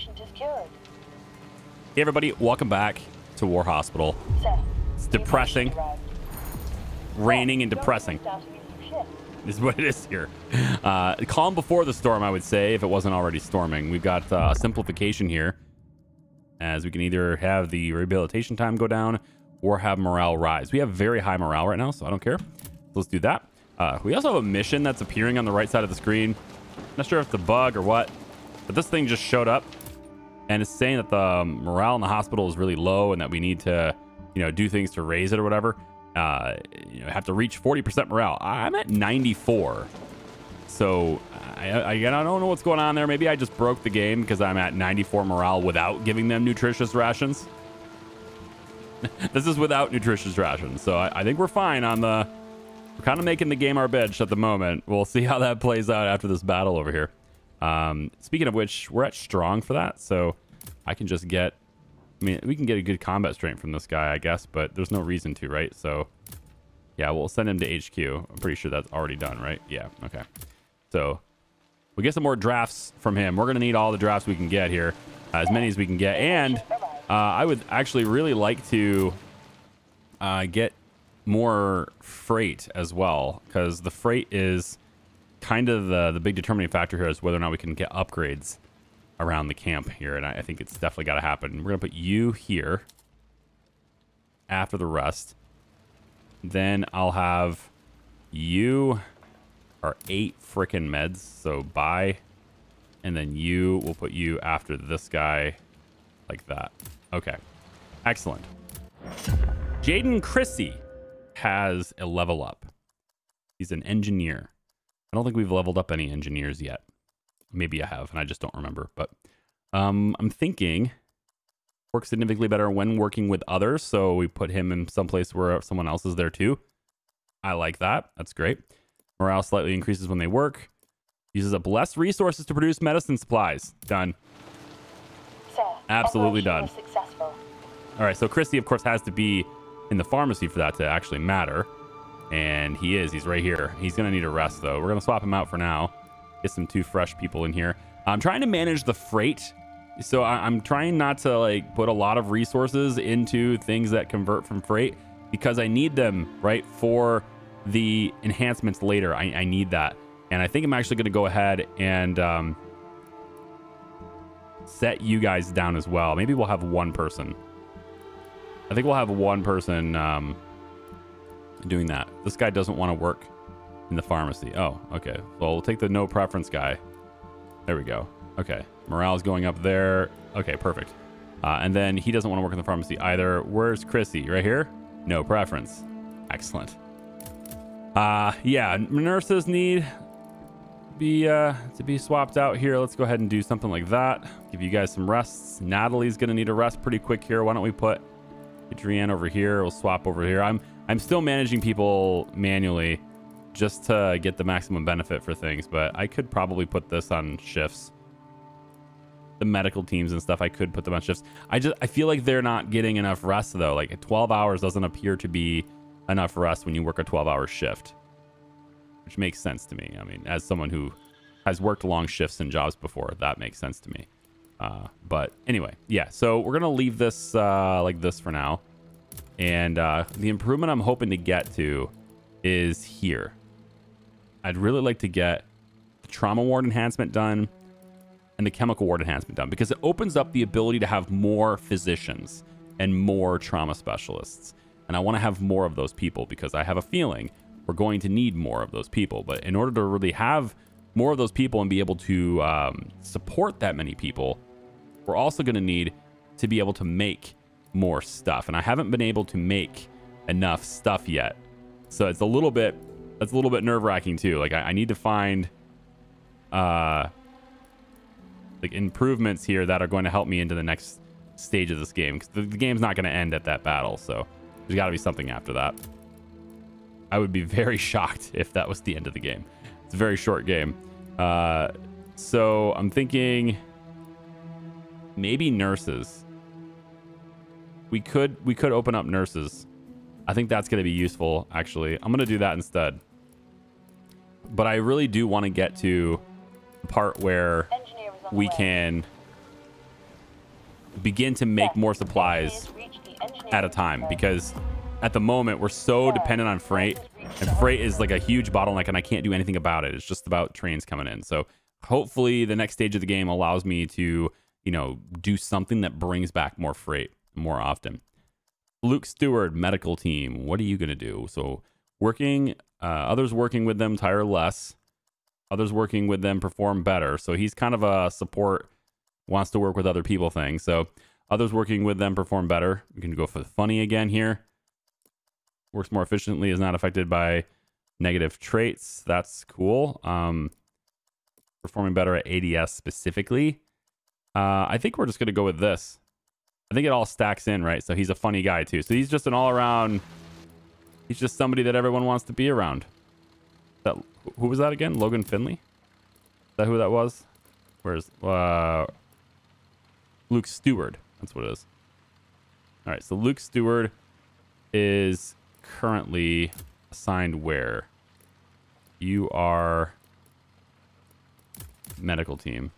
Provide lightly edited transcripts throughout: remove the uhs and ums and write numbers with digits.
patient is cured. Hey everybody, welcome back to War Hospital. Sir, It's new depressing, patient arrived. raining and Sir, depressing. starting a new shift. This is what it is here. Calm before the storm, I would say, if it wasn't already storming. We've got a simplification here, as we can either have the rehabilitation time go down or have morale rise. We have very high morale right now, so I don't care. So let's do that. We also have a mission that's appearing on the right side of the screen. Not sure if it's a bug or what, but this thing just showed up and it's saying that the morale in the hospital is really low and that we need to, do things to raise it or whatever. Have to reach 40% morale. I'm at 94. So I don't know what's going on there. Maybe I just broke the game because I'm at 94 morale without giving them nutritious rations. This is without nutritious rations. So I think we're fine on the... We're kind of making the game our bitch at the moment. We'll see how that plays out after this battle over here. Speaking of which, we're at strong for that. So I can just get... we can get a good combat strength from this guy, I guess. But there's no reason to, right? So, yeah, we'll send him to HQ. I'm pretty sure that's already done, right? Yeah, okay. So, we'll get some more drafts from him. We're going to need all the drafts we can get here. As many as we can get. And I would actually really like to get more freight as well. Because the freight is kind of the big determining factor here is whether or not we can get upgrades around the camp here, and I think it's definitely got to happen. We're gonna put you here after the rest. Then I'll have you are 8 freaking meds, so buy, and then we'll put you after this guy like that. Okay, excellent. Jaden Chrissy has a level up. He's an engineer. I don't think we've leveled up any engineers yet. Maybe I have, and I just don't remember. But I'm thinking works significantly better when working with others. So we put him in some place where someone else is there too. I like that. That's great. Morale slightly increases when they work. Uses up less resources to produce medicine supplies. Done. Sir, Absolutely done. operation was successful. All right. So Christy, of course, has to be in the pharmacy for that to actually matter. And he is. He's right here. He's going to need a rest, though. We're going to swap him out for now. Get some 2 fresh people in here. I'm trying to manage the freight. So I'm trying not to put a lot of resources into things that convert from freight because I need them, right, for the enhancements later. I need that. And I think I'm actually going to go ahead and set you guys down as well. Maybe we'll have one person. I think we'll have one person doing that. This guy doesn't want to work in the pharmacy. Oh, okay. Well, we'll take the no preference guy. There we go. Okay. Morale is going up there. Okay, perfect. And then he doesn't want to work in the pharmacy either. Where's Chrissy? Right here? No preference. Excellent. Yeah, nurses need to be swapped out here. Let's go ahead and do something like that. Give you guys some rests. Natalie's going to need a rest pretty quick here. Why don't we put Adrienne over here? We'll swap over here. I'm still managing people manually just to get the maximum benefit for things, but I could probably put this on shifts. The medical teams and stuff, I could put them on shifts. I feel like they're not getting enough rest though. 12 hours doesn't appear to be enough rest when you work a 12-hour shift, which makes sense to me. I mean, as someone who has worked long shifts and jobs before, that makes sense to me. But anyway, yeah, so we're gonna leave this like this for now. And the improvement I'm hoping to get to is here. I'd really like to get the trauma ward enhancement done and the chemical ward enhancement done because it opens up the ability to have more physicians and more trauma specialists. And I want to have more of those people because I have a feeling we're going to need more of those people. But in order to really have more of those people and be able to support that many people, we're also going to need to be able to make more stuff. And I haven't been able to make enough stuff yet. So it's a little bit nerve-wracking too. I need to find improvements here that are going to help me into the next stage of this game because the game's not going to end at that battle. So there's got to be something after that. I would be very shocked if that was the end of the game. It's a very short game. So I'm thinking maybe nurses. We could open up nurses. I think that's going to be useful, actually. I'm going to do that instead. But I really do want to get to the part where we can begin to make more supplies at a time, because at the moment we're so dependent on freight, and freight is like a huge bottleneck and I can't do anything about it. It's just about trains coming in. So hopefully the next stage of the game allows me to, you know, do something that brings back more freight more often. Luke Stewart, medical team, what are you going to do? So working, others working with them tire less, others working with them perform better. So he's kind of a support, wants to work with other people thing. So others working with them perform better. We can go for the funny again here. Works more efficiently, is not affected by negative traits. That's cool. Performing better at ADS specifically. I think we're just going to go with this. I think it all stacks in, right? So he's a funny guy too. So he's just an all-around, he's just somebody that everyone wants to be around. Who was that again? Logan Finley? Is that who that was? Where's Luke Stewart? That's what it is. All right, so Luke Stewart is currently assigned where? You are medical team.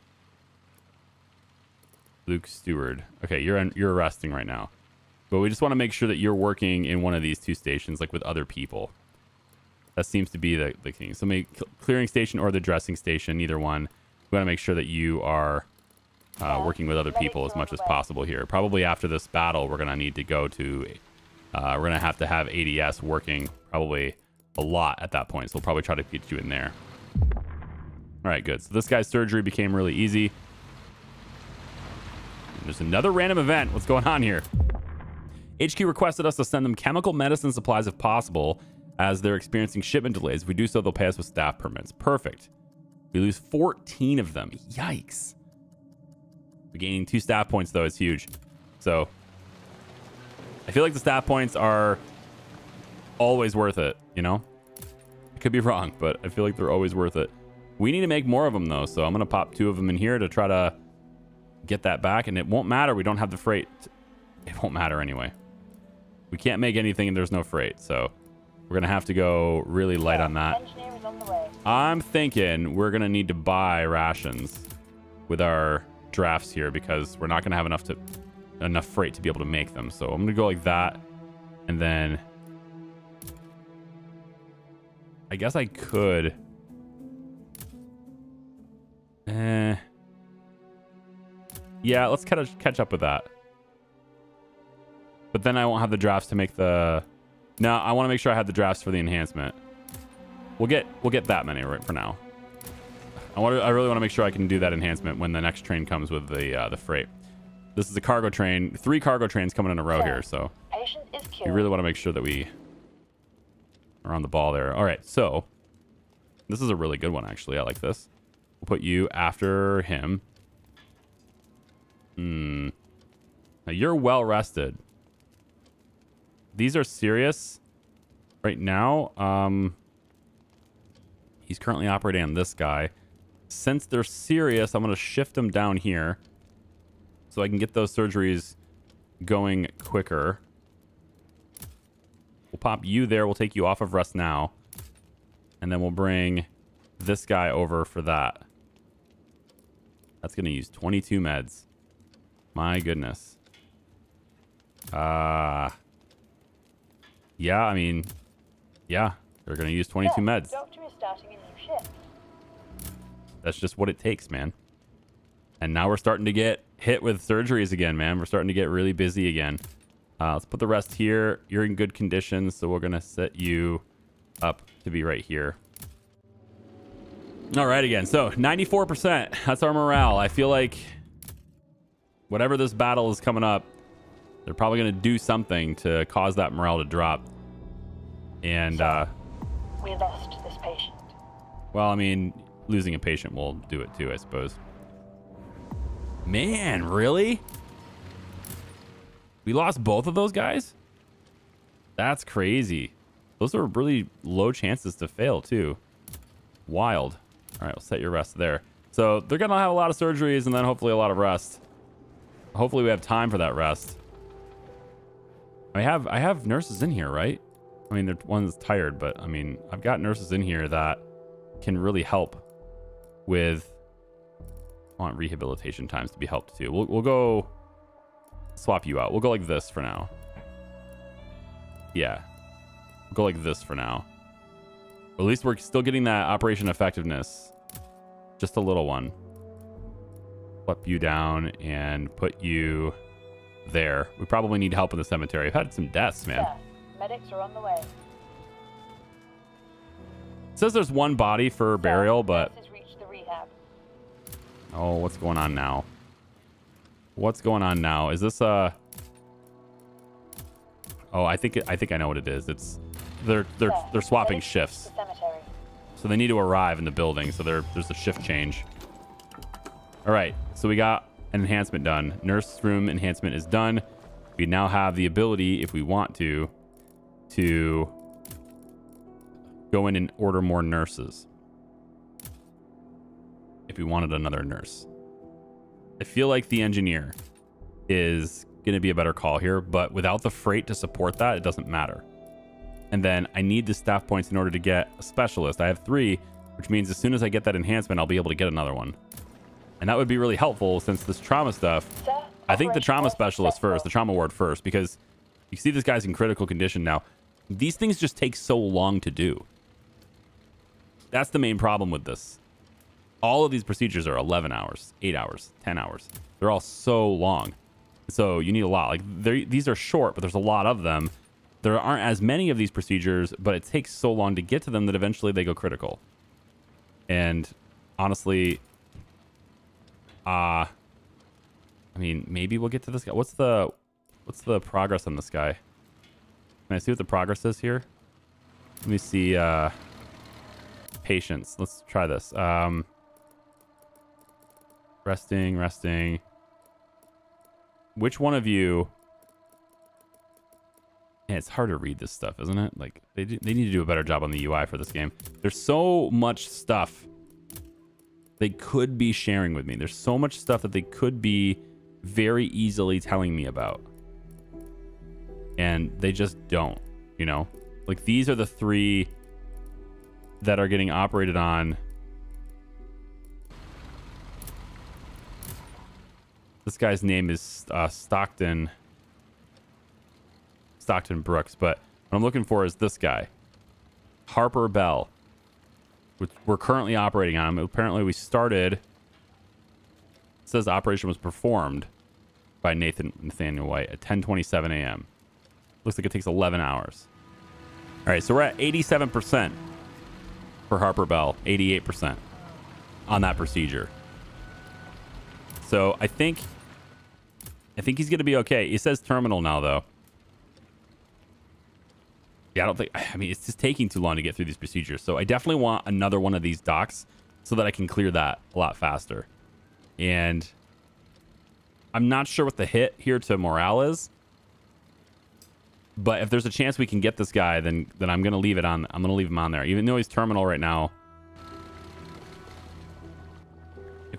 Luke Stewart. Okay, you're resting right now. But we just want to make sure that you're working in one of these two stations, like with other people. That seems to be the thing. So maybe clearing station or the dressing station, either one. We want to make sure that you are working with other people as much as possible here. Probably after this battle, we're going to need to go to... we're going to have ADS working probably a lot at that point. So we'll probably try to get you in there. All right, good. So this guy's surgery became really easy. There's another random event. What's going on here? HQ requested us to send them chemical medicine supplies if possible, as they're experiencing shipment delays. If we do so, they'll pay us with staff permits. Perfect. We lose 14 of them. Yikes. Gaining 2 staff points, though, is huge. So I feel like the staff points are always worth it, you know? I could be wrong, but I feel like they're always worth it. We need to make more of them, though, so I'm going to pop 2 of them in here to try to get that back, and it won't matter. We don't have the freight. It won't matter anyway. We can't make anything and there's no freight, so we're gonna have to go really light on that. I'm thinking we're gonna need to buy rations with our drafts here, because we're not gonna have enough freight to be able to make them. So I'm gonna go like that, and then I guess I could yeah, let's kind of catch up with that. But then I won't have the drafts to make the... No, I want to make sure I have the drafts for the enhancement. We'll get that many right for now. I really want to make sure I can do that enhancement when the next train comes with the freight. This is a cargo train. 3 cargo trains coming in a row here, so we really want to make sure that we are on the ball there. All right, so this is a really good one, actually. I like this. We'll put you after him. Now you're well rested. These are serious right now. He's currently operating on this guy. Since they're serious, I'm going to shift them down here so I can get those surgeries going quicker. We'll pop you there. We'll take you off of rest now. And then we'll bring this guy over for that. That's going to use 22 meds. My goodness. Yeah, I mean, yeah, they're going to use 22 meds. Doctor is starting a new shift. That's just what it takes, man. And now we're starting to get hit with surgeries again, man. We're starting to get really busy again. Let's put the rest here. You're in good condition, so we're going to set you up to be right here. All right, again. So 94%. That's our morale. I feel like whatever this battle is coming up, they're probably going to do something to cause that morale to drop. And, we lost this patient. well, I mean, losing a patient will do it too, I suppose. Man, really? We lost both of those guys? That's crazy. Those are really low chances to fail, too. Wild. All right, we'll set your rest there. So they're going to have a lot of surgeries and then hopefully a lot of rest. Hopefully we have time for that rest. I have nurses in here, right? I mean, one's tired, but I mean, I've got nurses in here that can really help with... I want rehabilitation times to be helped too. We'll go swap you out. We'll go like this for now. Yeah. We'll go like this for now. At least we're still getting that operation effectiveness. Just a little one. Flip you down and put you there. We probably need help in the cemetery. I've had some deaths, man. Sir, medics are on the way. It says there's one body for burial, but... Nurses reached the rehab. Oh, what's going on now? What's going on now? Is this a... Oh, I think I know what it is. It's they're swapping medics shifts. reached the cemetery. So they need to arrive in the building. So there's a shift change. All right. So we got an enhancement done. Nurse room enhancement is done. We now have the ability, if we want to go in and order more nurses. If we wanted another nurse. I feel like the engineer is going to be a better call here, but without the freight to support that, it doesn't matter. And then I need the staff points in order to get a specialist. I have 3, which means as soon as I get that enhancement, I'll be able to get another one. And that would be really helpful since this trauma stuff. Sir, I think the trauma operation specialist successful. first, the trauma ward first, because you see this guy's in critical condition now. These things just take so long to do. That's the main problem with this. All of these procedures are 11 hours, 8 hours, 10 hours. They're all so long. So you need a lot. Like these are short, but there's a lot of them. There aren't as many of these procedures, but it takes so long to get to them that eventually they go critical. And honestly, I mean, maybe we'll get to this guy. What's the progress on this guy? Can I see what the progress is here? Let me see. Patience. Let's try this. Resting. Which one of you? Yeah, it's hard to read this stuff, isn't it? Like they need to do a better job on the UI for this game. There's so much stuff they could be sharing with me. There's so much stuff that they could be very easily telling me about, and they just don't. You know, like these are the 3 that are getting operated on. This guy's name is Stockton Brooks, but what I'm looking for is this guy, Harper Bell, which we're currently operating on him. Apparently we started, it says operation was performed by Nathaniel White at 10:27 a.m. Looks like it takes 11 hours. All right, so we're at 87% for Harper Bell, 88% on that procedure. So I think he's going to be okay. It says terminal now, though. Yeah, I mean, it's just taking too long to get through these procedures. So I definitely want another one of these docks so that I can clear that a lot faster. And I'm not sure what the hit here to morale is. But if there's a chance we can get this guy, then I'm going to leave it on. I'm going to leave him on there. Even though he's terminal right now.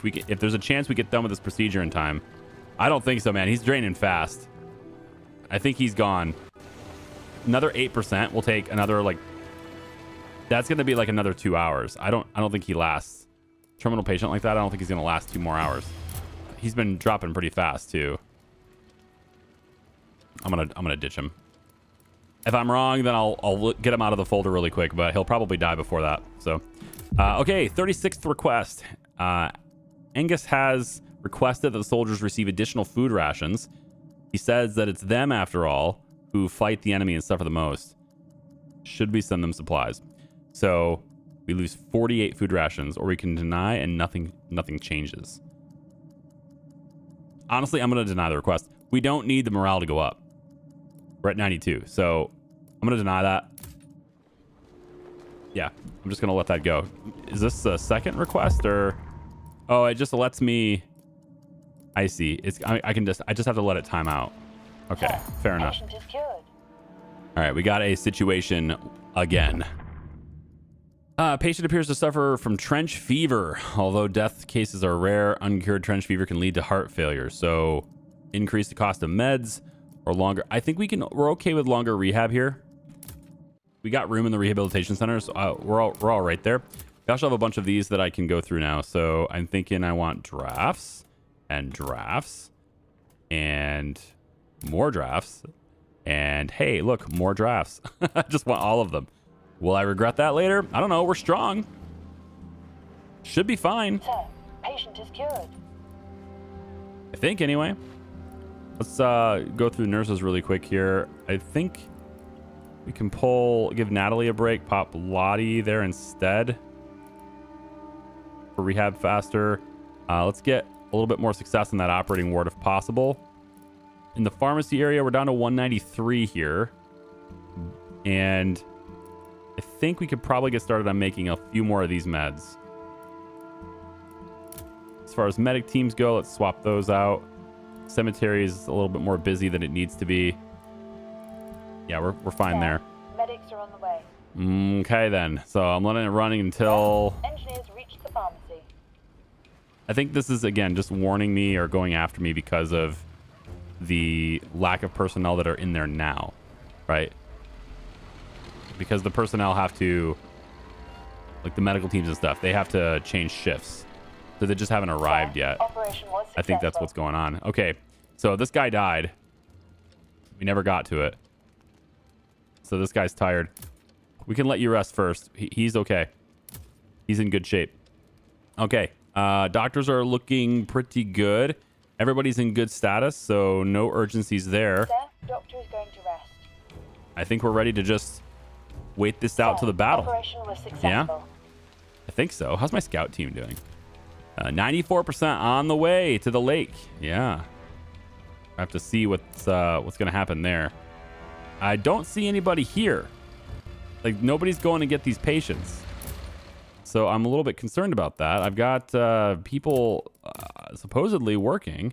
If there's a chance we get done with this procedure in time. I don't think so, man. He's draining fast. I think he's gone. Another 8% will take another, like, that's going to be like another 2 hours. I don't think he lasts. Terminal patient like that, I don't think he's going to last 2 more hours. He's been dropping pretty fast too. I'm gonna ditch him. If I'm wrong, then I'll get him out of the folder really quick, but he'll probably die before that. So, okay, 36th request. Angus has requested that the soldiers receive additional food rations. He says that it's them, after all, who fight the enemy and suffer the most. Should we send them supplies? So we lose 48 food rations, or we can deny and nothing changes. Honestly, I'm going to deny the request. We don't need the morale to go up. We're at 92, so I'm going to deny that. Yeah, I'm just going to let that go. Is this a second request, or... Oh, it just lets me... I see. I just have to let it time out. Okay, fair enough. Patient is cured. All right, we got a situation again. Patient appears to suffer from trench fever. Although death cases are rare, uncured trench fever can lead to heart failure. So increase the cost of meds or longer. I think we're okay with longer rehab here. We got room in the rehabilitation center, so we're all right there. We also have a bunch of these that I can go through now. So I'm thinking I want drafts and drafts and more drafts. And hey, look, more drafts. I just want all of them. Will I regret that later? I don't know. We're strong. Should be fine. Sir, patient is cured. I think, anyway. Let's go through nurses really quick here. I think we can give Natalie a break, pop Lottie there instead for rehab faster. Let's get a little bit more success in that operating ward if possible. In the pharmacy area, we're down to 193 here. And I think we could probably get started on making a few more of these meds. As far as medic teams go, let's swap those out. Cemetery is a little bit more busy than it needs to be. Yeah, we're fine there. Medics are on the way. Okay, then. So I'm letting it running until... Engineers reach the pharmacy. I think this is, again, just warning me or going after me because of the lack of personnel that are in there now, right? Because the personnel have to, like the medical teams and stuff, they have to change shifts. So they just haven't arrived yet. Operation was successful. I think that's what's going on. Okay, so this guy died. We never got to it. So this guy's tired. We can let you rest first. He's okay. He's in good shape. Okay, doctors are looking pretty good. Everybody's in good status, so no urgencies there. Sir, doctor is going to rest. I think we're ready to just wait this out to the battle. Operation was successful. Yeah, I think so. How's my scout team doing? 94% on the way to the lake. Yeah, I have to see what's going to happen there. I don't see anybody here. Like nobody's going to get these patients. So I'm a little bit concerned about that. I've got people supposedly working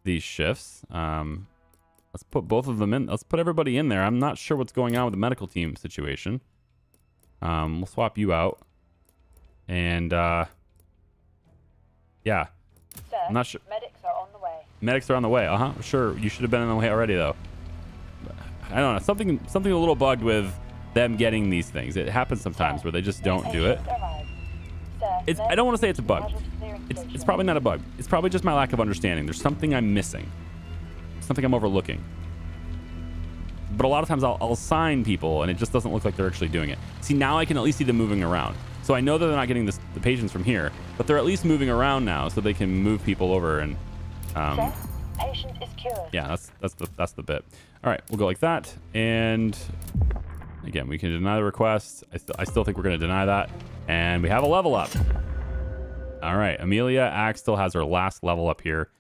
these shifts. Let's put both of them in. Let's put everybody in there. I'm not sure what's going on with the medical team situation. We'll swap you out. And yeah, Sir, I'm not sure. medics are on the way. Medics are on the way. Sure. You should have been on the way already, though. I don't know. Something a little bugged with them getting these things. It happens sometimes where they just don't do it. Sir, I don't want to say it's a bug. It's probably not a bug. It's probably just my lack of understanding. There's something I'm missing. Something I'm overlooking. But a lot of times I'll assign people and it just doesn't look like they're actually doing it. See, now I can at least see them moving around. So I know that they're not getting the patients from here, but they're at least moving around now so they can move people over and Sir, patient is cured. yeah, that's the bit. All right, we'll go like that. And again, we can deny the request. I still think we're going to deny that. And we have a level up. All right, Amelia Axe still has her last level up here.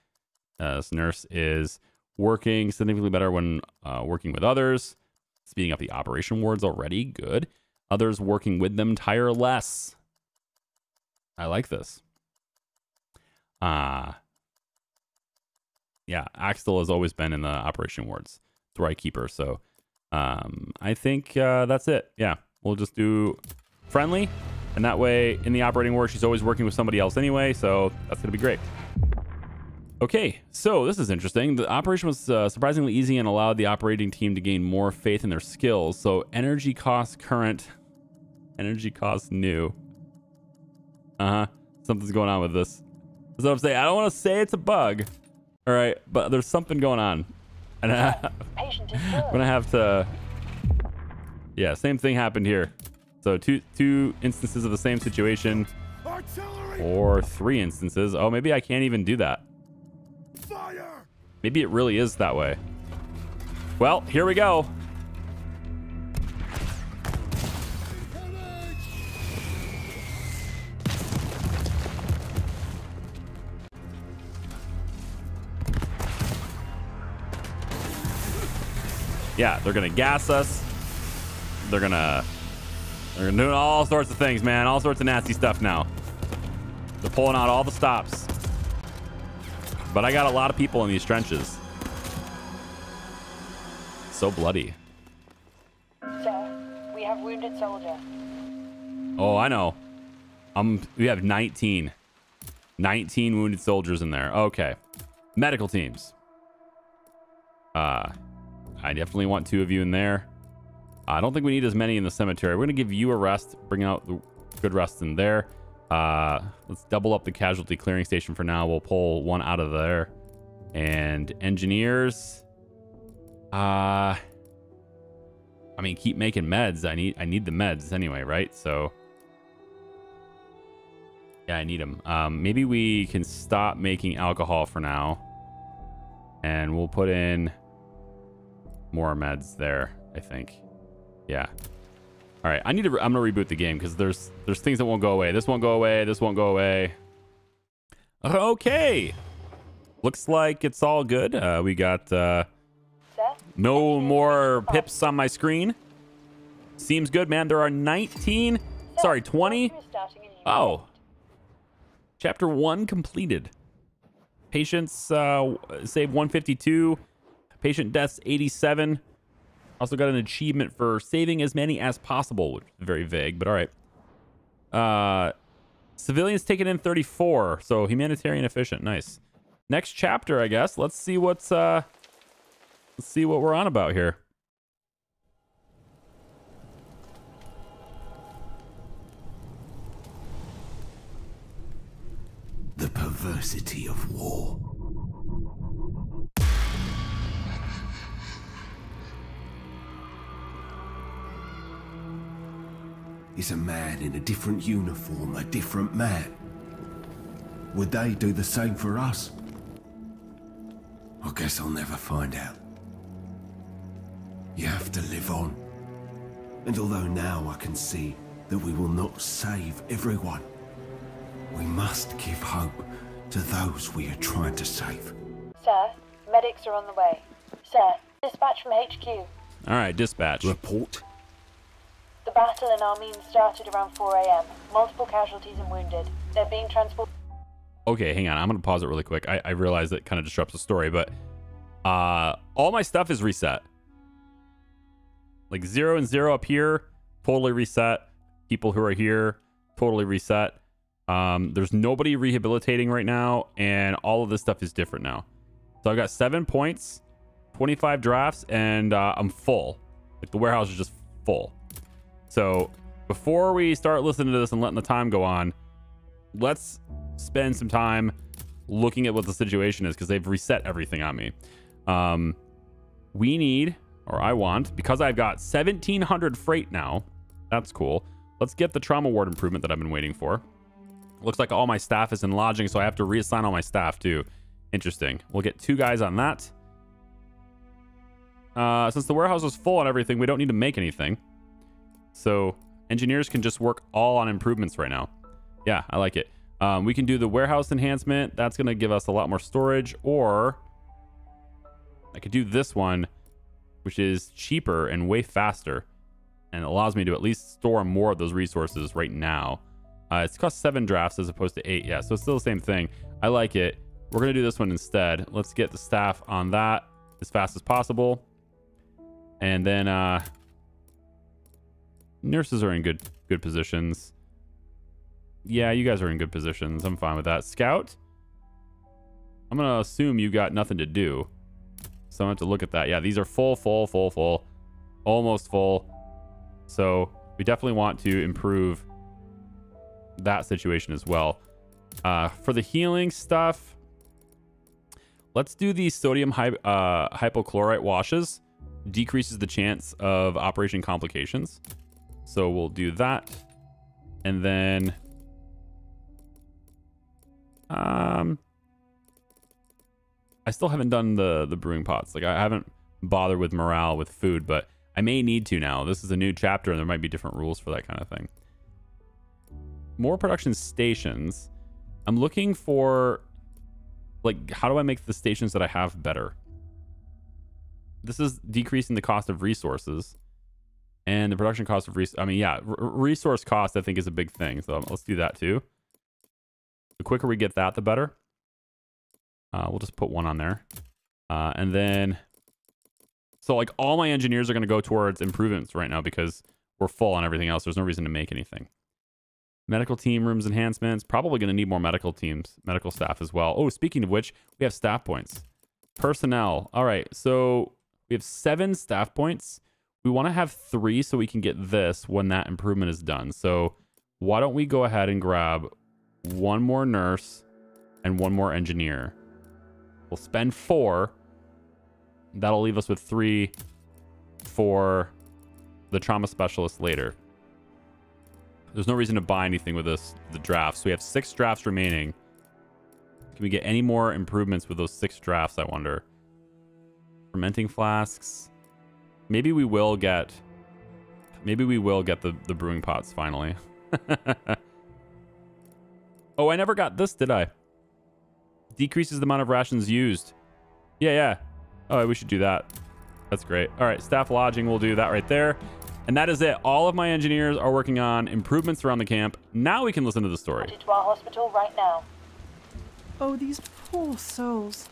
This nurse is working significantly better when working with others. Speeding up the operation wards already. Good. Others working with them tire less. I like this. Yeah, Axel has always been in the operation wards. It's where I keep her. So I think that's it. Yeah, we'll just do friendly. And that way, in the operating ward, she's always working with somebody else anyway. So that's going to be great. Okay, so this is interesting. The operation was surprisingly easy and allowed the operating team to gain more faith in their skills. So energy costs current, energy costs new. Something's going on with this. That's what I'm saying. I don't want to say it's a bug. All right, but there's something going on. And I'm going to have to... Yeah, same thing happened here. So two instances of the same situation. Artillery! Or 3 instances. Oh, maybe I can't even do that. Fire! Maybe it really is that way. Well, here we go. Yeah, they're gonna gas us. They're gonna do all sorts of things, man. All sorts of nasty stuff now. They're pulling out all the stops. But I got a lot of people in these trenches. So bloody. Sir, we have wounded soldier. Oh, I know. We have 19 wounded soldiers in there. Okay. Medical teams. I definitely want 2 of you in there. I don't think we need as many in the cemetery. We're going to give you a rest, bring out the good rest in there. Let's double up the casualty clearing station for now. We'll pull 1 out of there. And engineers, I mean, keep making meds. I need the meds anyway, right? So yeah, I need them. Maybe we can stop making alcohol for now, and we'll put in more meds there, I think. Yeah. All right, I'm gonna reboot the game because there's things that won't go away. This won't go away. This won't go away. Okay. Looks like it's all good. We got no more pips on my screen. Seems good, man. There are 19. Sorry, 20. Oh. Chapter 1 completed. Patients saved 152. Patient deaths 87. Also got an achievement for saving as many as possible, which is very vague, but all right. Civilians taken in 34. So humanitarian efficient. Nice. Next chapter, I guess. Let's see what we're on about here. The perversity of war. Is a man in a different uniform a different man? Would they do the same for us? I guess I'll never find out. You have to live on. And although now I can see that we will not save everyone, we must give hope to those we are trying to save. Sir, medics are on the way. Sir, dispatch from HQ. All right, dispatch. Report. The battle in Armine started around 4 a.m. Multiple casualties and wounded. They're being transported. Okay, hang on. I'm going to pause it really quick. I realize that kind of disrupts the story, but all my stuff is reset. Like 0 and 0 up here, totally reset. People who are here, totally reset. There's nobody rehabilitating right now, and all of this stuff is different now. So I've got 7 points, 25 drafts, and I'm full. Like the warehouse is just full. So before we start listening to this and letting the time go on, let's spend some time looking at what the situation is because they've reset everything on me. We need, or I want, because I've got 1,700 freight now. That's cool. Let's get the trauma ward improvement that I've been waiting for. Looks like all my staff is in lodging, so I have to reassign all my staff too. Interesting. We'll get 2 guys on that. Since the warehouse is full on everything, we don't need to make anything. So engineers can just work all on improvements right now. Yeah, I like it. We can do the warehouse enhancement. That's going to give us a lot more storage. Or I could do this one, which is cheaper and way faster. And allows me to at least store more of those resources right now. It's cost 7 drafts as opposed to 8. Yeah, so it's still the same thing. I like it. We're going to do this one instead. Let's get the staff on that as fast as possible. And then nurses are in good positions. Yeah, you guys are in good positions. I'm fine with that. Scout, I'm going to assume you got nothing to do. So I'm going to have to look at that. Yeah, these are full. Almost full. So we definitely want to improve that situation as well. For the healing stuff, let's do the sodium hypochlorite washes. Decreases the chance of operation complications. So we'll do that. And then I still haven't done the brewing pots. Like I haven't bothered with morale with food, but I may need to now. This is a new chapter and there might be different rules for that kind of thing. More production stations. I'm looking for, like, how do I make the stations that I have better? This is decreasing the cost of resources and the production cost of resource cost, I think, is a big thing. So let's do that too. The quicker we get that, the better. We'll just put 1 on there. And then, so like all my engineers are going to go towards improvements right now because we're full on everything else. There's no reason to make anything. Medical team rooms enhancements. Probably going to need more medical staff as well. Oh, speaking of which, we have staff points. Personnel. All right, so we have 7 staff points. We want to have 3 so we can get this when that improvement is done. So why don't we go ahead and grab 1 more nurse and 1 more engineer. We'll spend 4. That'll leave us with 3 for the trauma specialist later. There's no reason to buy anything with the drafts. So we have 6 drafts remaining. Can we get any more improvements with those 6 drafts, I wonder? Fermenting flasks. Maybe we will get the brewing pots finally. Oh, I never got this, did I? Decreases the amount of rations used. Yeah. Oh, we should do that. That's great. All right, staff lodging, we'll do that right there. And that is it. All of my engineers are working on improvements around the camp. Now we can listen to the story. To our hospital right now. Oh, these poor souls.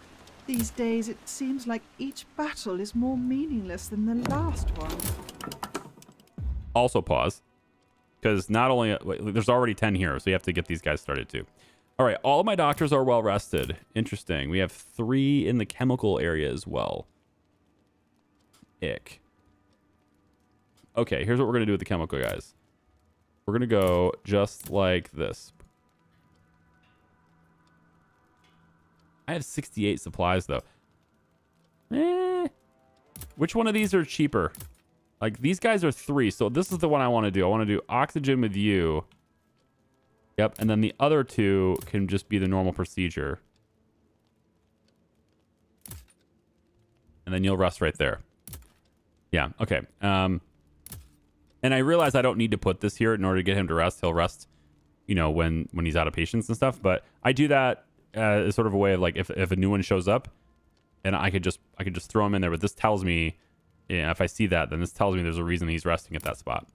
These days, it seems like each battle is more meaningless than the last one. Also pause. Because not only... there's already 10 here, so you have to get these guys started too. All right, all of my doctors are well rested. Interesting. We have 3 in the chemical area as well. Ick. Okay, here's what we're going to do with the chemical guys. We're going to go just like this. I have 68 supplies, though. Which one of these are cheaper? Like, these guys are 3, so this is the one I want to do. I want to do oxygen with you. Yep, and then the other 2 can just be the normal procedure. And then you'll rest right there. Yeah, okay. And I realize I don't need to put this here in order to get him to rest. He'll rest, you know, when he's out of patience and stuff. But I do that as sort of a way of like if a new one shows up, and I could just throw him in there. But this tells me, yeah, if I see that, then this tells me there's a reason he's resting at that spot.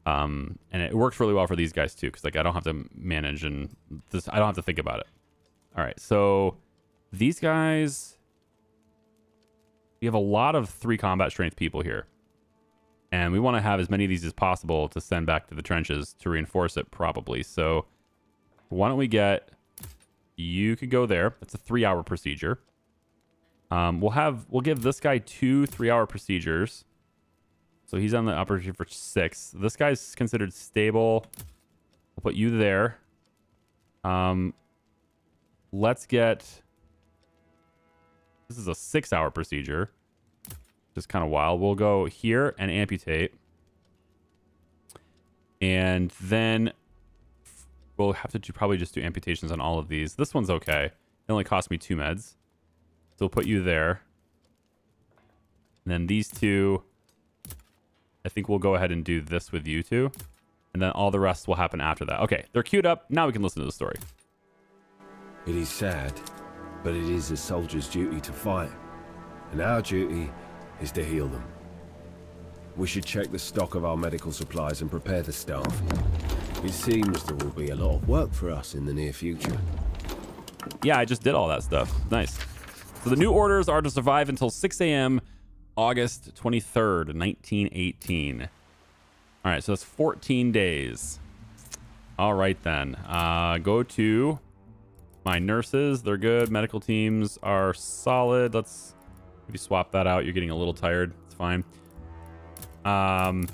And it works really well for these guys too, because like I don't have to manage and I don't have to think about it. All right, so these guys, we have a lot of 3 combat strength people here. And we want to have as many of these as possible to send back to the trenches to reinforce it, probably. So why don't we get... You could go there. That's a 3-hour procedure. We'll give this guy 2 3-hour procedures. So he's on the operation for 6. This guy's considered stable. We'll put you there. Let's get... This is a 6-hour procedure. Just kind of wild. We'll go here and amputate. And then we'll have to probably just do amputations on all of these. This one's okay. It only cost me 2 meds. So we'll put you there. And then these 2, I think we'll go ahead and do this with you 2. And then all the rest will happen after that. Okay, they're queued up. Now we can listen to the story. It is sad, but it is a soldier's duty to fight. And our duty is to heal them. We should check the stock of our medical supplies and prepare the staff. It seems there will be a lot of work for us in the near future. Yeah, I just did all that stuff. Nice. So the new orders are to survive until 6 a.m. August 23rd, 1918. All right, so that's 14 days. All right, then. Go to my nurses. They're good. Medical teams are solid. Let's maybe swap that out. You're getting a little tired. It's fine. Let's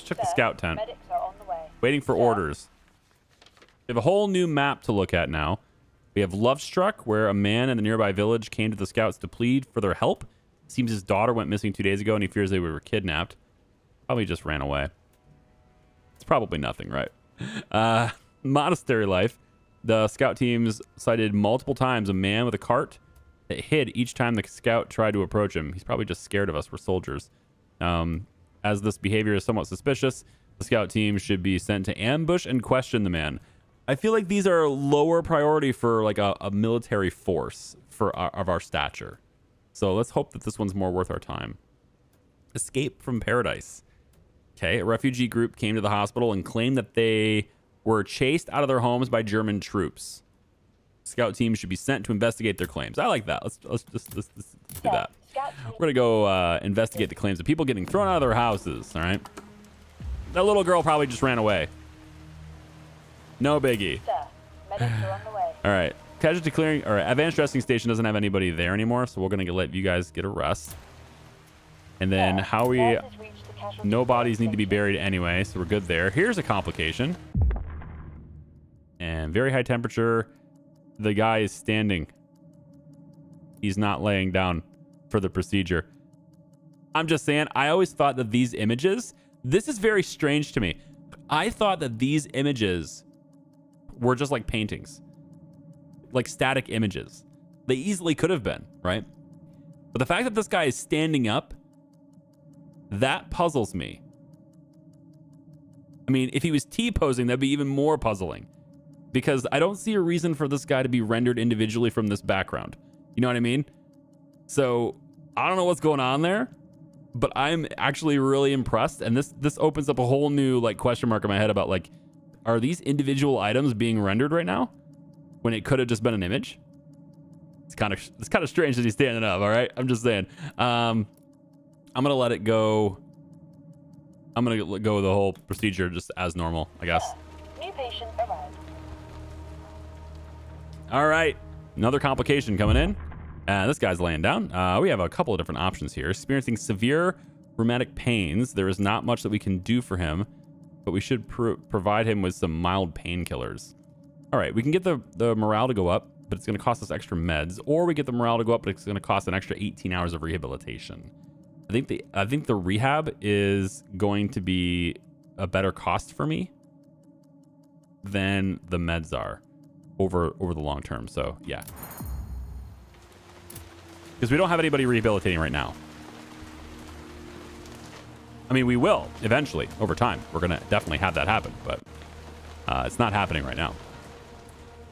check the scout tent. Medics are on the way. Waiting for orders. We have a whole new map to look at now. We have Lovestruck, where a man in the nearby village came to the scouts to plead for their help. Seems his daughter went missing 2 days ago, and he fears they were kidnapped. Probably just ran away. It's probably nothing, right? Monastery life. The scout teams cited multiple times a man with a cart that hid each time the scout tried to approach him. He's probably just scared of us. We're soldiers. As this behavior is somewhat suspicious, the scout team should be sent to ambush and question the man. I feel like these are lower priority for like a military force of our stature. So let's hope that this one's more worth our time. Escape from paradise. Okay, a refugee group came to the hospital and claimed that they were chased out of their homes by German troops. Scout teams should be sent to investigate their claims. I like that. Let's do that. We're gonna go investigate the claims of people getting thrown out of their houses. All right. That little girl probably just ran away. No biggie. Sir, medics are on the way. All right. Casualty clearing or advanced dressing station doesn't have anybody there anymore, so we're gonna let you guys get a rest. And then how we... No bodies need to be buried anyway, so we're good there. Here's a complication. And very high temperature. The guy is standing. He's not laying down for the procedure. I'm just saying, I always thought that these images, this is very strange to me. I thought that these images were just like paintings, like static images. They easily could have been, right? But the fact that this guy is standing up, that puzzles me. I mean, if he was T-posing, that'd be even more puzzling, because I don't see a reason for this guy to be rendered individually from this background. You know what I mean? So I don't know what's going on there, but I'm actually really impressed. And this opens up a whole new like question mark in my head about like, are these individual items being rendered right now when it could have just been an image? It's kind of strange that he's standing up. All right, I'm just saying. I'm gonna let it go. I'm gonna go the whole procedure just as normal, I guess. New patient arrived. All right, another complication coming in. This guy's laying down. We have a couple of different options here. Experiencing severe rheumatic pains. There is not much that we can do for him, but we should provide him with some mild painkillers. All right, we can get the morale to go up, but it's going to cost us extra meds, or we get the morale to go up, but it's going to cost an extra 18 hours of rehabilitation. I think the rehab is going to be a better cost for me than the meds are over the long term. So yeah, because we don't have anybody rehabilitating right now. I mean, we will eventually over time. We're gonna definitely have that happen, but it's not happening right now.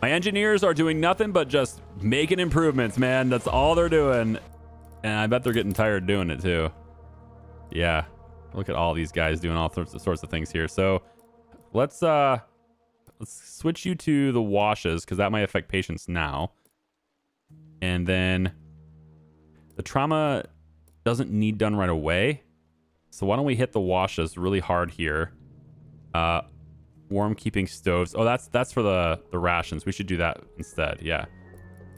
My engineers are doing nothing but just making improvements, man. That's all they're doing. And I bet they're getting tired doing it too. Yeah. Look at all these guys doing all sorts of things here. So let's switch you to the washes, because that might affect patients now. And then the trauma doesn't need done right away. So why don't we hit the washes really hard here? Warm keeping stoves. Oh, that's for the rations. We should do that instead. Yeah.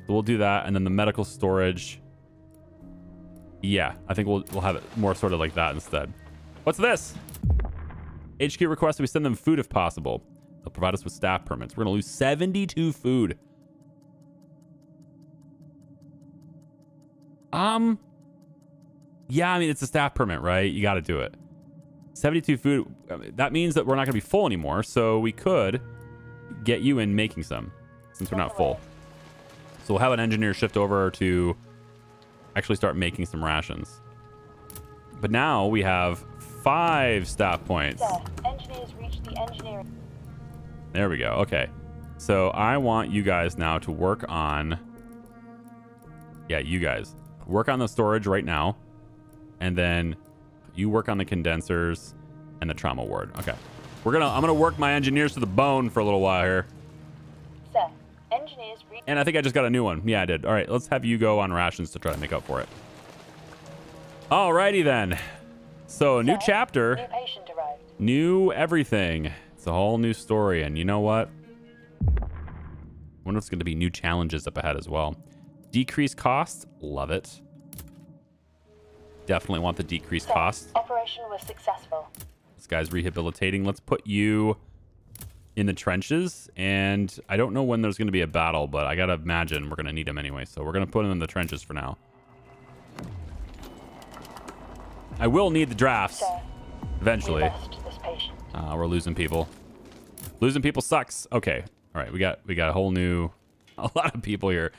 So we'll do that. And then the medical storage. Yeah, I think we'll have it more sort of like that instead. What's this? HQ requests that we send them food if possible. They'll provide us with staff permits. We're going to lose 72 food. Yeah, I mean, it's a staff permit, right? You got to do it. 72 food. I mean, that means that we're not going to be full anymore. So we could get you in making some since we're not full. So we'll have an engineer shift over to actually start making some rations. But now we have 5 staff points. Sir, engineers reached the engineering. There we go. Okay. So I want you guys now to work on... Yeah, you guys. Work on the storage right now. And then you work on the condensers and the trauma ward. Okay. I'm gonna work my engineers to the bone for a little while here. Sir, engineers reached... And I think I just got a new one. Yeah, I did. All right, let's have you go on rations to try to make up for it. Alrighty then. So new chapter. New patient arrived. New everything. It's a whole new story. And you know what? I wonder if it's going to be new challenges up ahead as well. Decreased costs. Love it. Definitely want the decreased costs. Operation was successful. This guy's rehabilitating. Let's put you in the trenches. And I don't know when there's going to be a battle, but I got to imagine we're going to need him anyway. So we're going to put him in the trenches for now. I will need the drafts eventually. We're losing people. Losing people sucks. Okay. All right. We got a whole new, a lot of people here.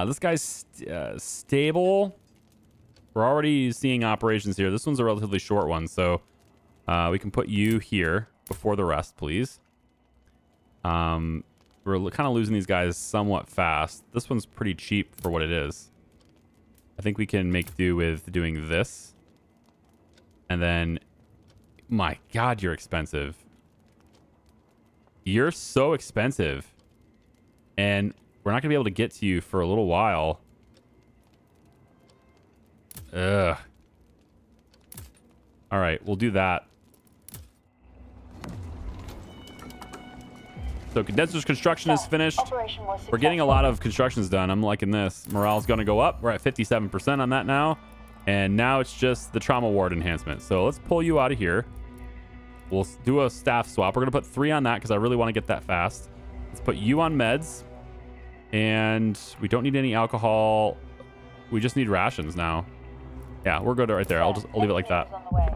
This guy's stable. We're already seeing operations here. This one's a relatively short one, so we can put you here before the rest, please. We're kind of losing these guys somewhat fast. This one's pretty cheap for what it is. I think we can make do with doing this. And then, my God, you're expensive. You're so expensive. And we're not going to be able to get to you for a little while. Ugh. All right, we'll do that. So condensers construction is finished. We're getting a lot of constructions done. I'm liking this. Morale's going to go up. We're at 57% on that now. And now it's just the trauma ward enhancement. So let's pull you out of here. We'll do a staff swap. We're going to put 3 on that because I really want to get that fast. Let's put you on meds. And we don't need any alcohol. we just need rations now. Yeah, we're good right there. I'll leave it like that. On the way.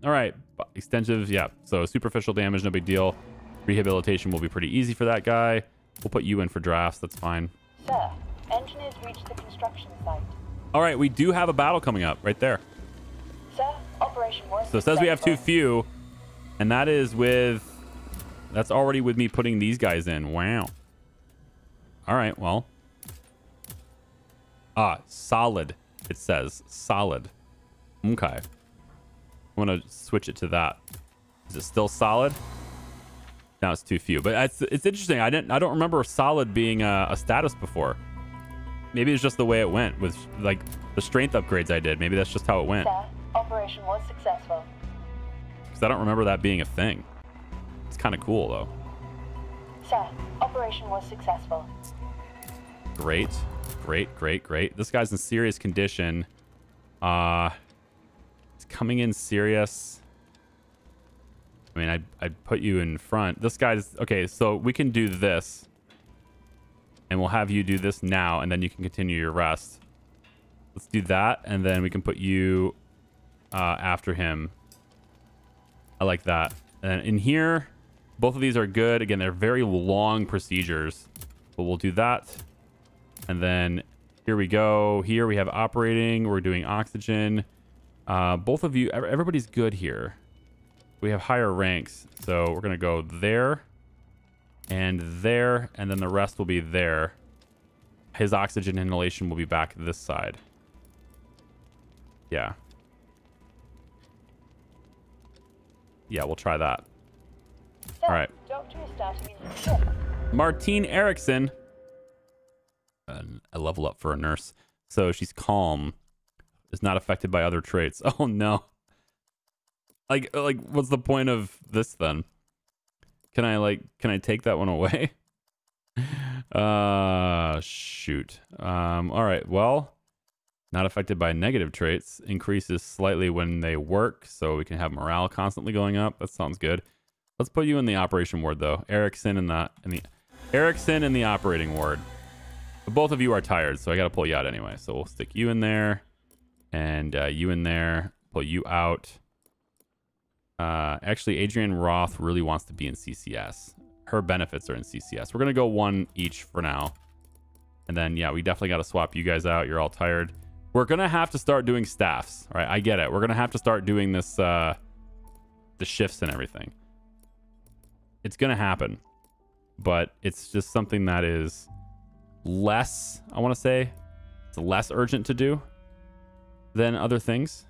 All right, extensive, yeah. So superficial damage, no big deal. Rehabilitation will be pretty easy for that guy. We'll put you in for drafts. That's fine. Sir, engineers reached the construction site. All right, we do have a battle coming up right there. Sir, operation was So it says we have too few, and that is with... That's already with me putting these guys in. Wow. All right, well. Solid. It says solid. Okay. I'm going to switch it to that. Is it still solid? Now it's too few. But it's interesting. I don't remember solid being a status before. Maybe it's just the way it went with like the strength upgrades I did. Maybe that's just how it went. Sir, operation was successful. Because I don't remember that being a thing. It's kind of cool though. Sir, operation was successful. Great. This guy's in serious condition. It's coming in serious. I mean, I'd put you in front. This guy's... Okay, so we can do this. And we'll have you do this now, and then you can continue your rest. Let's do that, and then we can put you after him. I like that. And in here, both of these are good. Again, they're very long procedures. But we'll do that. And then here we go. Here we have operating. We're doing oxygen. Both of you, everybody's good here. We have higher ranks. So we're going to go there and there. And then the rest will be there. His oxygen inhalation will be back this side. Yeah. Yeah, we'll try that. Sir, All right. Doctor is starting a new shift. Martine Erickson. A level up for a nurse. So she's calm. Is not affected by other traits. Oh no. Like what's the point of this then? Can I take that one away? Shoot. All right. Well, not affected by negative traits. Increases slightly when they work, so we can have morale constantly going up. That sounds good. Let's put you in the operation ward though. Erickson in the operating ward. But both of you are tired, so I got to pull you out anyway. So we'll stick you in there and you in there. Pull you out. Actually, Adrienne Roth really wants to be in CCS. Her benefits are in CCS. We're going to go one each for now. And then, yeah, we definitely got to swap you guys out. You're all tired. We're going to have to start doing staffs. All right, I get it. We're going to have to start doing this, the shifts and everything. It's going to happen. But it's just something that is less, I want to say, it's less urgent to do than other things.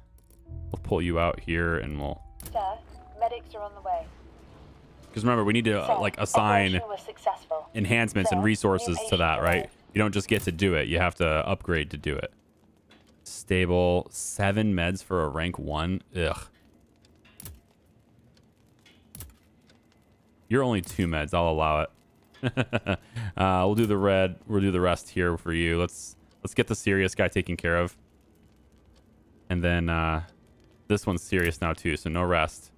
We'll pull you out here and we'll... Sir, medics are on the way. Because remember, we need to like assign enhancements and resources to that, right? You don't just get to do it. You have to upgrade to do it. Stable. 7 meds for a rank 1. Ugh. You're only 2 meds. I'll allow it. We'll do the red. We'll do the rest here for you. Let's get the serious guy taken care of. And then this one's serious now too, so no rest.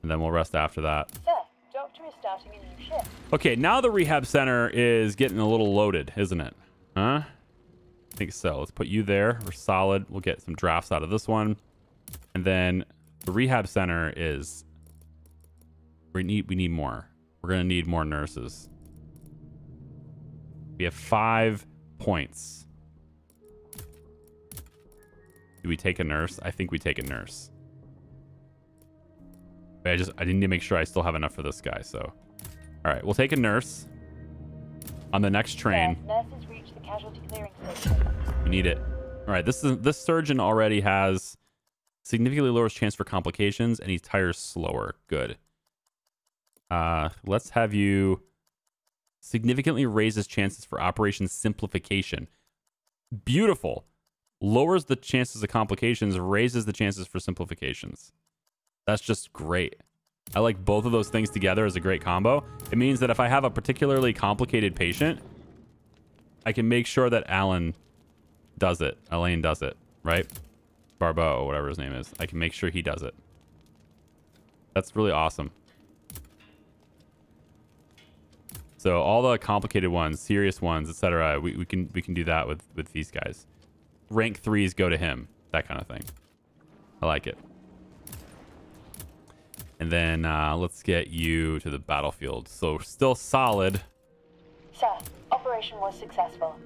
And then we'll rest after that. Sir, doctor is starting a new shift. Okay, now the rehab center is getting a little loaded, isn't it? Huh? I think so. Let's put you there. We're solid. We'll get some drafts out of this one. And then the rehab center is... We need more. We're going to need more nurses. We have 5 points. Do we take a nurse? I think we take a nurse. I need to make sure I still have enough for this guy, so. All right, we'll take a nurse on the next train. Nurses reach the casualty clearing station. We need it. All right, this surgeon already has significantly lower chance for complications, and he tires slower. Good. Let's have you significantly raise his chances for operation simplification. Beautiful. Lowers the chances of complications, raises the chances for simplifications. That's just great. I like both of those things together as a great combo. It means that if I have a particularly complicated patient, I can make sure that Elaine does it, right? Barbeau, whatever his name is. I can make sure he does it. That's really awesome. So all the complicated ones, serious ones, etc., we can do that with these guys. Rank 3s go to him, that kind of thing. I like it. And then let's get you to the battlefield. So still solid. Sir, operation was successful.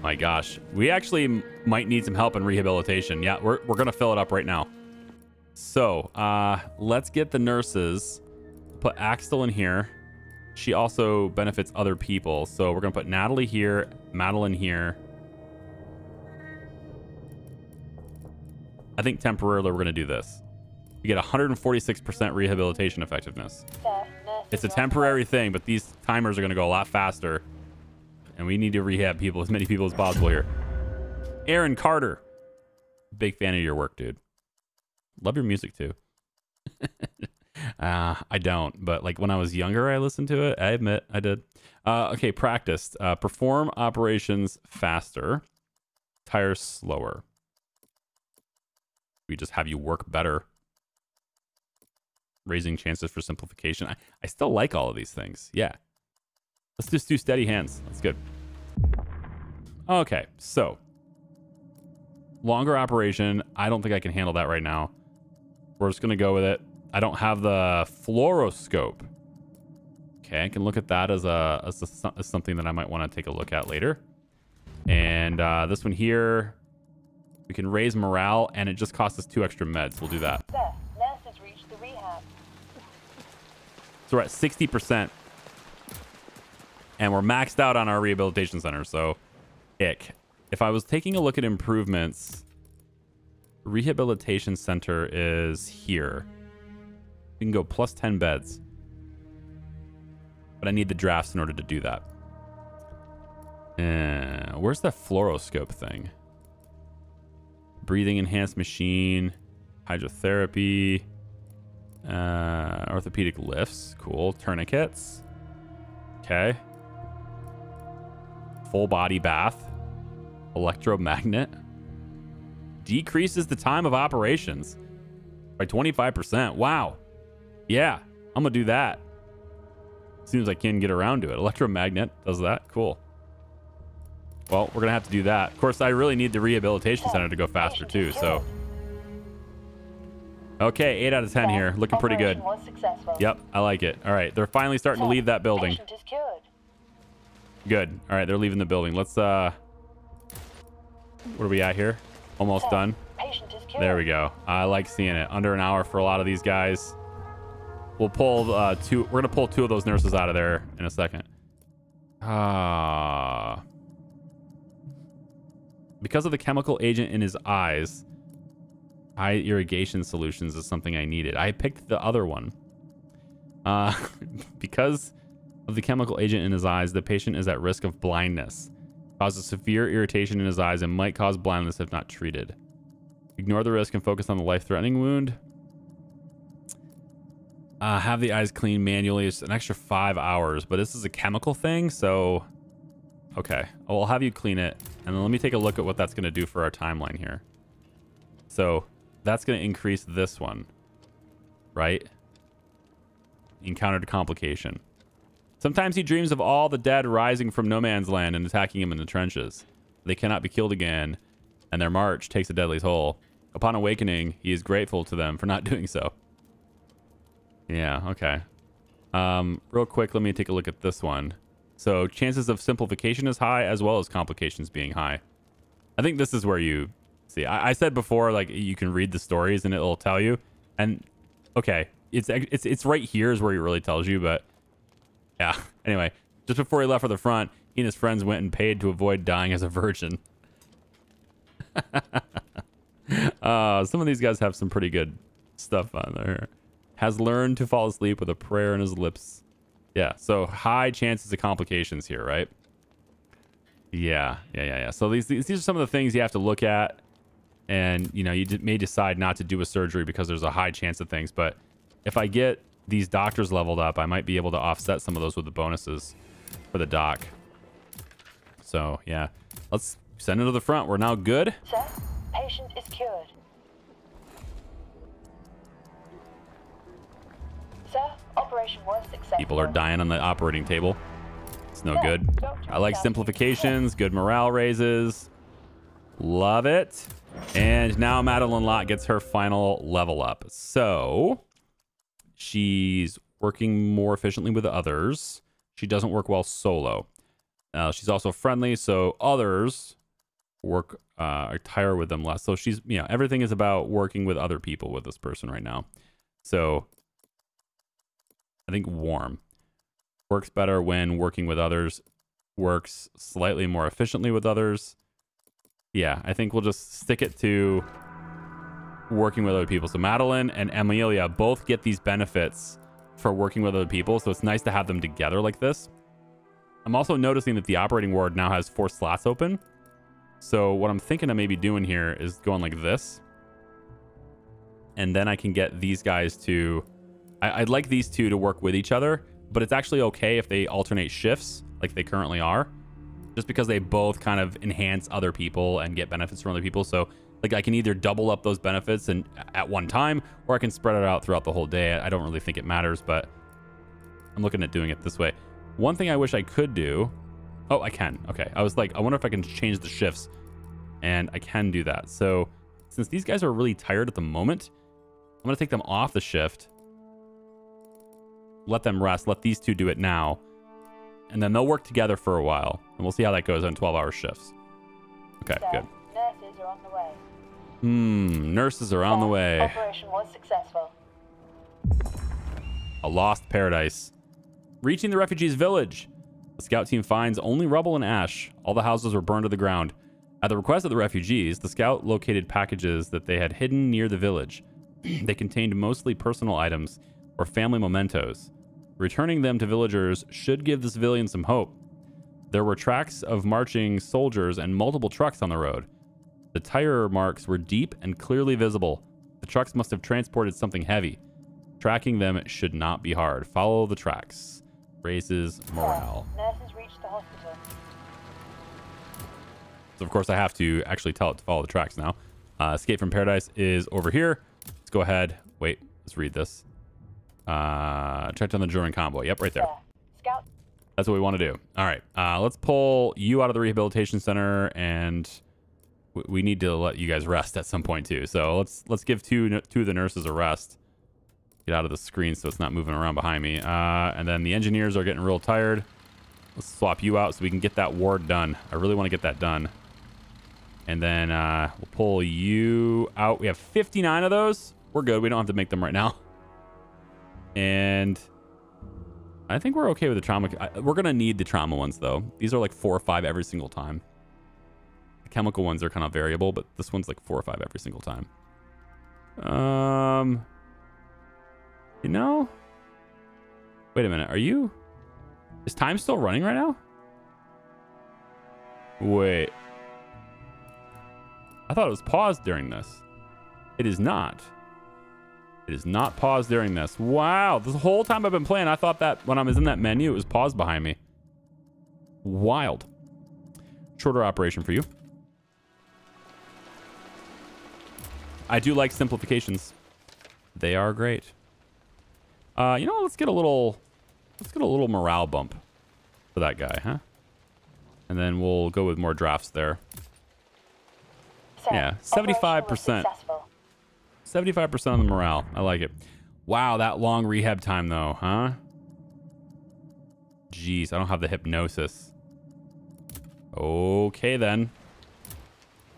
My gosh, we actually might need some help in rehabilitation. Yeah, we're gonna fill it up right now. So let's get the nurses. Put Axel in here. She also benefits other people. So we're gonna put Natalie here, Madeline here. I think temporarily we're gonna do this. We get 146% rehabilitation effectiveness. Sir, It's a temporary thing, but these timers are gonna go a lot faster. And we need to rehab people, as many people as possible here. Aaron Carter. Big fan of your work, dude. Love your music, too. I don't, but like when I was younger, I listened to it. I admit I did. Okay, practiced. Perform operations faster. Tires slower. We just have you work better. Raising chances for simplification. I still like all of these things. Yeah. Let's just do steady hands. That's good. Okay, so longer operation. I don't think I can handle that right now. We're just going to go with it. I don't have the fluoroscope. Okay, I can look at that as something that I might want to take a look at later. And this one here, we can raise morale, and it just costs us 2 extra meds. We'll do that. Sir, nurses reached the rehab. So we're at 60%. And we're maxed out on our rehabilitation center, so ick. If I was taking a look at improvements, rehabilitation center is here. We can go plus 10 beds. But I need the drafts in order to do that. Where's the fluoroscope thing? Breathing enhanced machine, hydrotherapy, orthopedic lifts, cool. Tourniquets, okay. Full body bath, electromagnet, decreases the time of operations by 25%. Wow. Yeah, I'm gonna do that as soon as I can get around to it. Electromagnet does that. Cool. Well, we're gonna have to do that. Of course, I really need the rehabilitation center to go faster too. So, okay, 8 out of 10 here, looking pretty good. Yep, I like it. All right, they're finally starting to leave that building. Patient is cured. Good. All right, they're leaving the building. Let's what are we at here? Almost done. Patient is cured. There we go. I like seeing it. Under an hour for a lot of these guys. We'll pull two. We're gonna pull 2 of those nurses out of there in a second. Because of the chemical agent in his eyes, eye irrigation solutions is something I needed. I picked the other one. Because of the chemical agent in his eyes, the patient is at risk of blindness. Causes severe irritation in his eyes and might cause blindness if not treated. Ignore the risk and focus on the life-threatening wound. Have the eyes cleaned manually. It's an extra 5 hours, but this is a chemical thing, so... Okay, I'll have you clean it, and then let me take a look at what that's going to do for our timeline here. So, that's going to increase this one, right? Encountered complication. Sometimes he dreams of all the dead rising from no man's land and attacking him in the trenches. They cannot be killed again, and their march takes a deadly toll. Upon awakening, he is grateful to them for not doing so. Yeah, okay. Real quick, let me take a look at this one. So, chances of simplification is high, as well as complications being high. I think this is where you... See, I said before, like, you can read the stories and it'll tell you. And, okay, it's right here is where he really tells you, but... Yeah. Anyway, just before he left for the front, he and his friends went and paid to avoid dying as a virgin. Some of these guys have some pretty good stuff on there. Has learned to fall asleep with a prayer in his lips. Yeah, so high chances of complications here, right? Yeah. So these are some of the things you have to look at. And, you know, you may decide not to do a surgery because there's a high chance of things. But if I get these doctors leveled up, I might be able to offset some of those with the bonuses for the doc. So, yeah. Let's send it to the front. We're now good. Sir, patient is cured. Sir, Operation was successful. People are dying on the operating table. It's no good. Doctor I like down. simplifications, good morale raises. Love it. And now Madeline Lott gets her final level up. So she's working more efficiently with others. She doesn't work well solo. She's also friendly, so others work tire with them less. So she's, you know, everything is about working with other people with this person right now. So I think warm works better when working with others, works slightly more efficiently with others. Yeah, I think we'll just stick it to working with other people. So Madeline and Amelia both get these benefits for working with other people. So it's nice to have them together like this. I'm also noticing that the operating ward now has 4 slots open. So what I'm thinking of maybe doing here is going like this. And then I can get these guys to... I'd like these two to work with each other, but it's actually okay if they alternate shifts like they currently are, just because they both kind of enhance other people and get benefits from other people. So like I can either double up those benefits and at one time, or I can spread it out throughout the whole day. I don't really think it matters, but I'm looking at doing it this way. One thing I wish I could do... Oh, I can. Okay. I was like, I wonder if I can change the shifts, and I can do that. So since these guys are really tired at the moment, I'm going to take them off the shift, let them rest, let these two do it now, and then they'll work together for a while, and we'll see how that goes on 12-hour shifts. Okay, Sir, good. nurses are on the way. Nurses are on the way. Operation was successful. A lost paradise. Reaching the refugees' village. The scout team finds only rubble and ash. All the houses were burned to the ground. At the request of the refugees, the scout located packages that they had hidden near the village. They contained mostly personal items or family mementos. Returning them to villagers should give the civilians some hope. There were tracks of marching soldiers and multiple trucks on the road. The tire marks were deep and clearly visible. The trucks must have transported something heavy. Tracking them should not be hard. Follow the tracks. Raises morale. Nurses reached the hospital. So of course I have to actually tell it to follow the tracks now. Escape from Paradise is over here. Let's go ahead. Wait, let's read this. Check on the German convoy. Yep, right there. Scout. That's what we want to do. All right. Let's pull you out of the rehabilitation center, and we need to let you guys rest at some point too. So let's give two of the nurses a rest. Get out of the screen so it's not moving around behind me. And then the engineers are getting real tired. Let's swap you out so we can get that ward done. I really want to get that done. And then we'll pull you out. We have 59 of those. We're good. We don't have to make them right now. And I think we're okay with the trauma. We're going to need the trauma ones, though. These are like 4 or 5 every single time. The chemical ones are kind of variable, but this one's like 4 or 5 every single time. You know? Wait a minute. Is time still running right now? Wait. I thought it was paused during this. It is not. It is not paused during this. Wow. This whole time I've been playing, I thought that when I was in that menu, it was paused behind me. Wild. Shorter operation for you. I do like simplifications. They are great. You know, let's get a little morale bump for that guy, huh? And then we'll go with more drafts there. Sir, Yeah, operation 75%. was successful. 75% on the morale. I like it. Wow, that long rehab time though, huh? Jeez, I don't have the hypnosis. Okay then.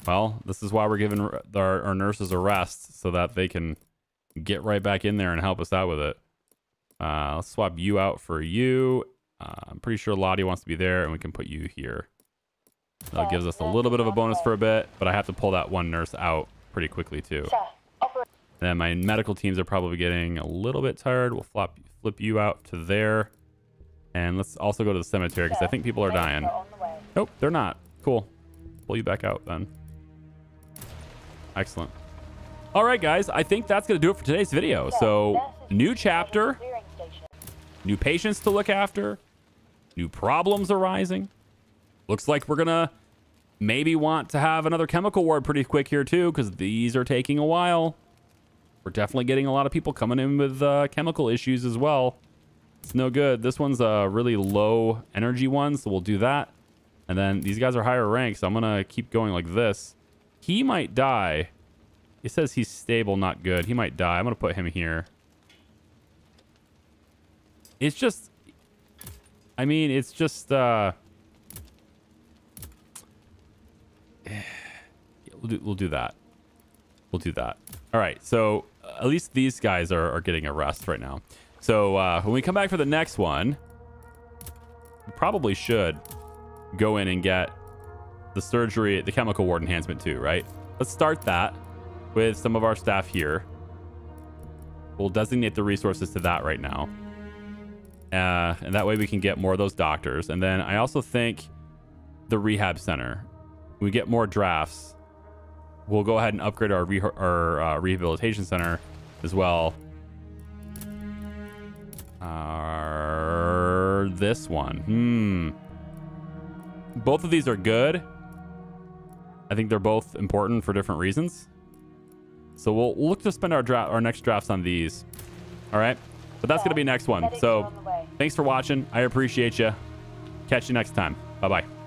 Well, this is why we're giving our nurses a rest, so that they can get right back in there and help us out with it. Let's swap you out for you. I'm pretty sure Lottie wants to be there, and we can put you here. That gives us a little bit of a bonus for a bit, but I have to pull that one nurse out pretty quickly too. Sir, Then my medical teams are probably getting a little bit tired. We'll flip you out to there. And let's also go to the cemetery, because I think people are dying. on the way. Nope, they're not. Cool. Pull you back out then. Excellent. All right, guys. I think that's going to do it for today's video. So, new chapter, Clearing station. new patients to look after, new problems arising. Looks like we're going to maybe want to have another chemical ward pretty quick here too, because these are taking a while. We're definitely getting a lot of people coming in with chemical issues as well. It's no good. This one's a really low energy one, so we'll do that. And then these guys are higher rank, so I'm going to keep going like this. He might die. It says he's stable, not good. He might die. I'm going to put him here. It's just... I mean, it's just... we'll do that. We'll do that. All right, so at least these guys are getting a rest right now. So when we come back for the next one, we probably should go in and get the surgery, the chemical ward enhancement too, right? Let's start that with some of our staff here. We'll designate the resources to that right now. And that way we can get more of those doctors. And then I also think the rehab center, when we get more drafts, we'll go ahead and upgrade our rehabilitation center as well. This one. Both of these are good. I think they're both important for different reasons. So we'll look to spend our next drafts on these. All right. But that's going to be next one. So thanks for watching. I appreciate you. Catch you next time. Bye-bye.